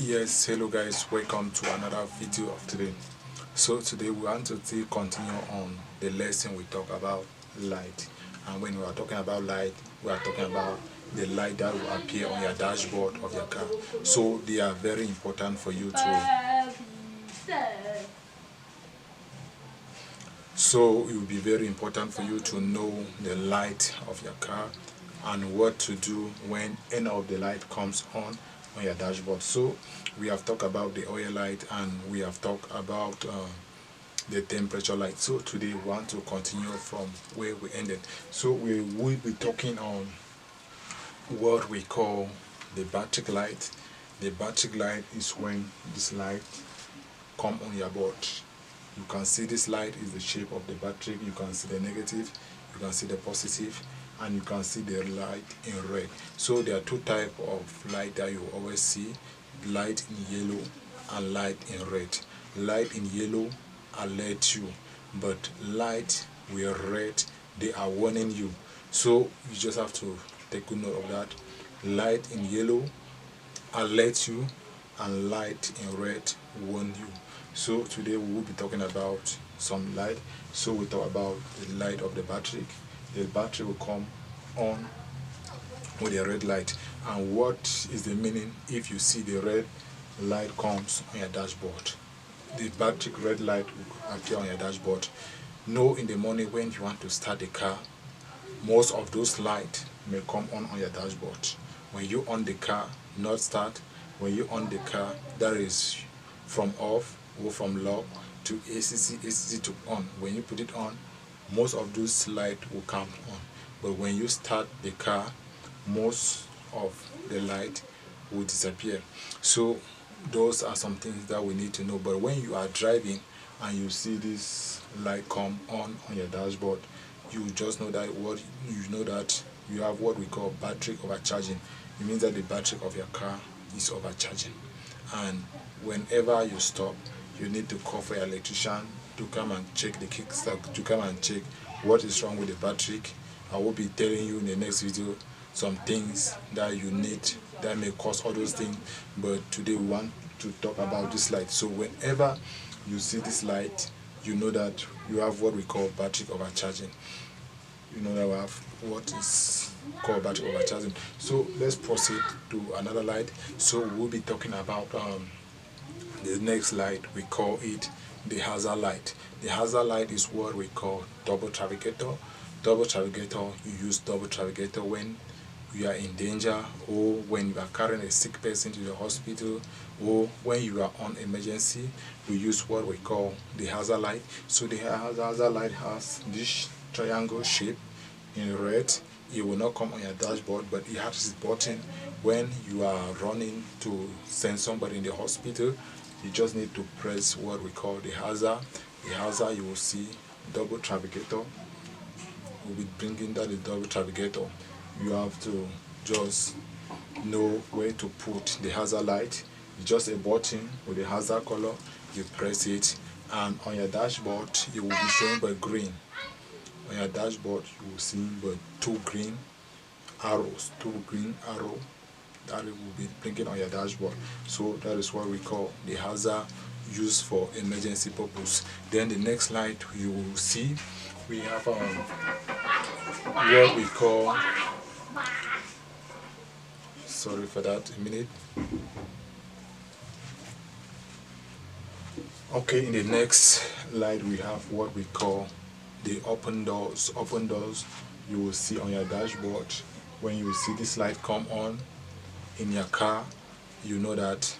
Yes, hello guys, welcome to another video of today. So today we want to still continue on the lesson we talk about light. And when we are talking about light, we are talking about the light that will appear on your dashboard of your car. So they are very important for you to. So it will be very important for you to know the light of your car and what to do when any of the light comes on your dashboard. So we have talked about the oil light and we have talked about the temperature light. So today we want to continue from where we ended. So we will be talking on what we call the battery light. The battery light is when this light come on your board. You can see this light is the shape of the battery. You can see the negative, you can see the positive, and you can see the light in red. So there are two types of light that you always see: light in yellow and light in red. Light in yellow alert you, but light with red, they are warning you. So you just have to take good note of that. Light in yellow alert you and light in red warn you. So today we will be talking about some light. So we talk about the light of the battery. The battery will come on with a red light. And what is the meaning if you see the red light comes on your dashboard? The battery red light will appear on your dashboard. Know in the morning when you want to start the car, most of those lights may come on your dashboard. When you on the car, not start. When you on the car, that is from off or from lock to ACC to on. When you put it on, most of those lights will come on. But when you start the car, most of the light will disappear. So those are some things that we need to know. But when you are driving and you see this light come on your dashboard, you just know that you have what we call battery overcharging. It means that the battery of your car is overcharging, and whenever you stop, you need to call for your electrician to come and check the kickstart, to come and check what is wrong with the battery. I will be telling you in the next video some things that you need that may cause all those things, but today we want to talk about this light. So whenever you see this light, you know that you have what we call battery overcharging. You know that we have what is called battery overcharging. So let's proceed to another light. So we'll be talking about the next light. We call it the hazard light. The hazard light is what we call double trafficator. Double trafficator, you use double trafficator when you are in danger, or when you are carrying a sick person to the hospital, or when you are on emergency. We use what we call the hazard light. So the hazard light has this triangle shape in red. It will not come on your dashboard, but it has this button. When you are running to send somebody in the hospital, you just need to press what we call the hazard. The hazard, you will see double trafficator. We'll be bringing that the double trafficator. You have to just know where to put the hazard light. It's just a button with the hazard color. You press it, and on your dashboard it will be showing by green. On your dashboard you will see but two green arrows that it will be blinking on your dashboard. So that is what we call the hazard, used for emergency purpose. Then the next light you will see, we have what we call, sorry for that, a minute. Okay, in the next light we have what we call the open doors. Open doors, you will see on your dashboard. When you see this light come on in your car, you know that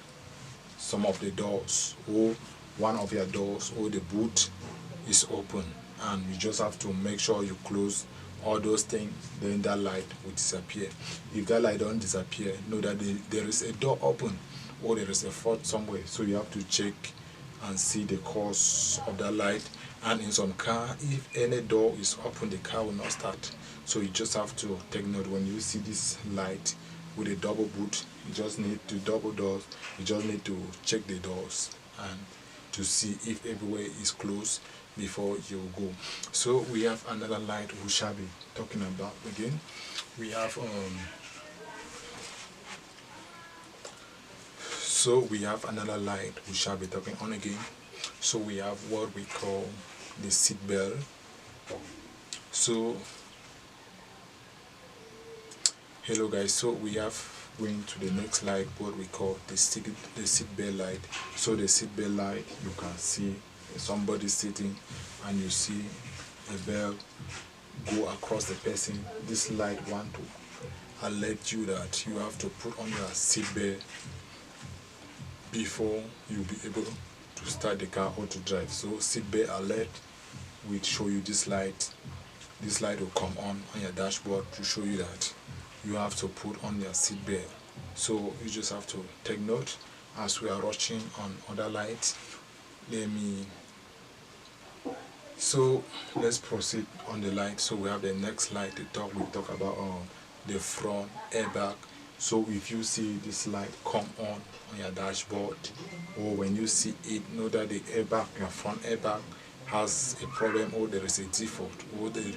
some of the doors, or one of your doors, or the boot is open, and you just have to make sure you close all those things. Then that light will disappear. If that light don't disappear, know that there is a door open, or there is a fault somewhere. So you have to check and see the cause of that light. And in some car, if any door is open, the car will not start. So you just have to take note. When you see this light with a double boot, you just need to double doors. You just need to check the doors and to see if everywhere is closed before you go. So we have another light we shall be talking about again. We have So we have another light we shall be talking on again. So we have what we call the seat belt. So hello guys, so we have going to the next light, what we call the seat belt light. So the seat belt light, you can see somebody sitting and you see a belt go across the person. This light want to alert you that you have to put on your seat belt before you'll be able to start the car or to drive. So seat belt alert will show you this light. This light will come on your dashboard to show you that you have to put on your seat belt. So you just have to take note as we are rushing on other lights. So let's proceed on the light. So we have the next light to talk. We talk about the front airbag. So if you see this light come on your dashboard, or when you see it, know that the airbag, your front airbag, has a problem, or there is a default, or the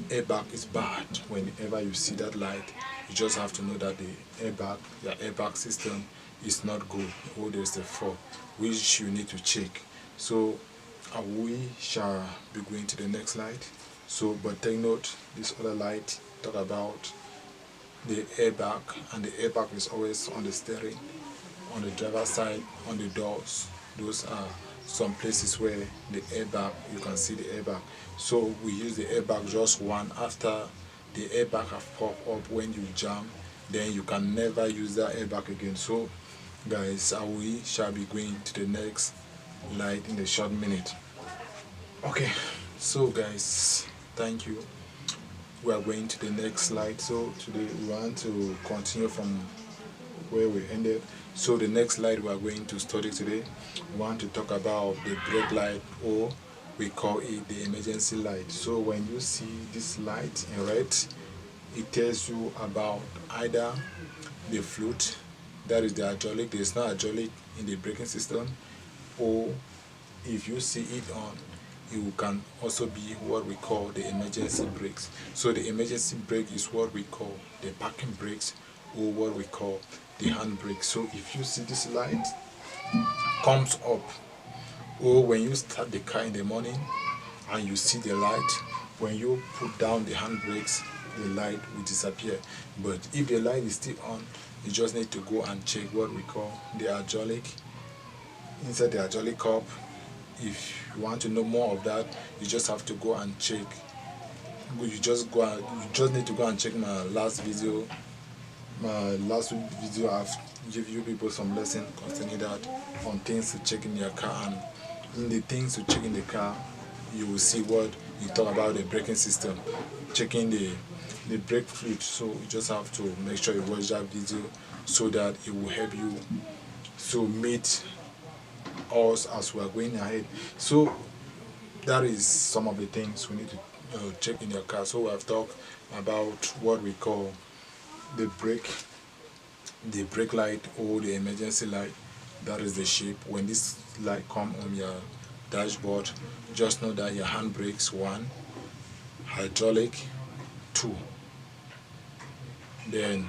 airbag is bad. Whenever you see that light, you just have to know that the airbag, your airbag system is not good, or there is a fault which you need to check. So we shall be going to the next light. So but take note, this other light talk about the airbag, and the airbag is always on the steering, on the driver's side, on the doors. Those are some places where the airbag, you can see the airbag. So we use the airbag just one. After the airbag have popped up when you jam, then you can never use that airbag again. So guys, we shall be going to the next light in a short minute. Okay, so guys, thank you. We are going to the next slide. So today we want to continue from where we ended. So the next slide we are going to study today, we want to talk about the brake light, or we call it the emergency light. So when you see this light in red, it tells you about either the fluid, that is the hydraulic, there is no hydraulic in the braking system, or if you see it on, it can also be what we call the emergency brakes. So the emergency brake is what we call the parking brakes, or what we call the handbrake. So if you see this light comes up, or when you start the car in the morning and you see the light, when you put down the handbrakes, the light will disappear. But if the light is still on, you just need to go and check what we call the hydraulic. Inside the hydraulic cup, if you want to know more of that, you just have to go and check. You just need to go and check my last video. I've give you people some lesson concerning that, on things to check in your car, and in the things to check in the car, you will see what you talk about the braking system, checking the brake fluid. So you just have to make sure you watch that video so that it will help you to meet us as we are going ahead. So that is some of the things we need to check in your car. So we have talked about what we call the brake light, or the emergency light. That is the shape. When this light come on your dashboard, just know that your handbrakes 1, hydraulic 2. Then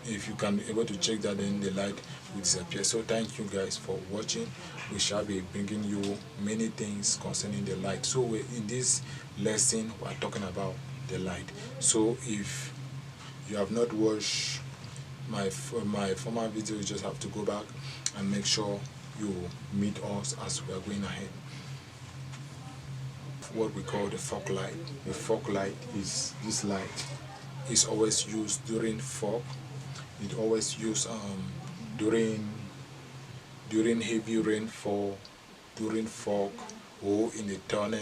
if you can be able to check that, then the light will disappear. So thank you guys for watching. We shall be bringing you many things concerning the light. So in this lesson we are talking about the light. So if you have not watched my former video, you just have to go back and make sure you meet us as we are going ahead. What we call the fog light. The fog light is this light. Is always used during fog. It always used during heavy rainfall, during fog, or in the tunnel.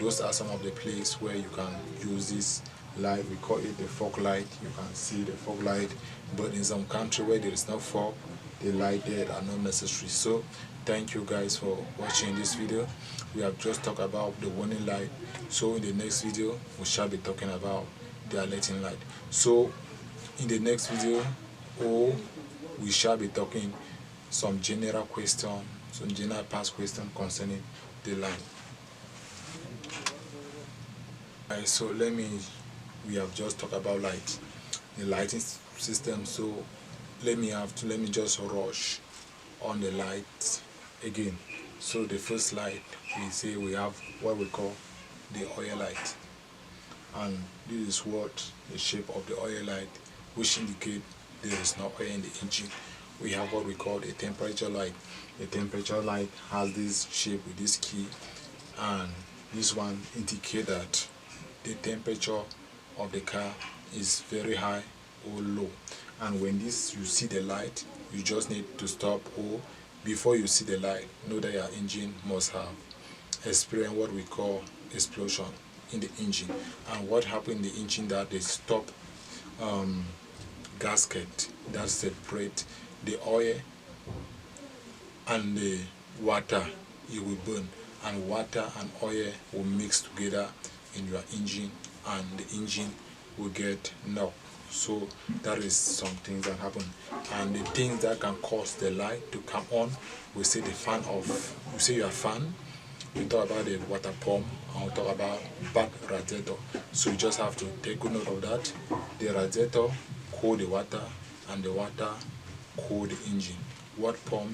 Those are some of the places where you can use this light. We call it the fog light. You can see the fog light, but in some country where there is no fog, the light there are not necessary. So thank you guys for watching this video. We have just talked about the warning light. So in the next video we shall be talking about the alerting light. So in the next video, we shall be talking some general question, some general past question concerning the light. Alright, so we have just talked about light, the lighting system. So let me just rush on the light again. So the first light, we say we have what we call the oil light, and this is what the shape of the oil light, which indicate there is no oil in the engine. We have what we call the temperature light. The temperature light has this shape with this key, and this one indicate that the temperature of the car is very high or low. And when this you see the light, you just need to stop, or before you see the light, know that your engine must have experienced what we call explosion in the engine. And what happened in the engine, that they stop gasket that separate the oil and the water. It will burn, and water and oil will mix together in your engine, and the engine will get knocked. So that is some things that happen. And the things that can cause the light to come on, we say the fan off. We say your fan, we talk about the water pump, and we talk about back radiator. So you just have to take good note of that. The radiator cool the water, and the water cool the engine. What pump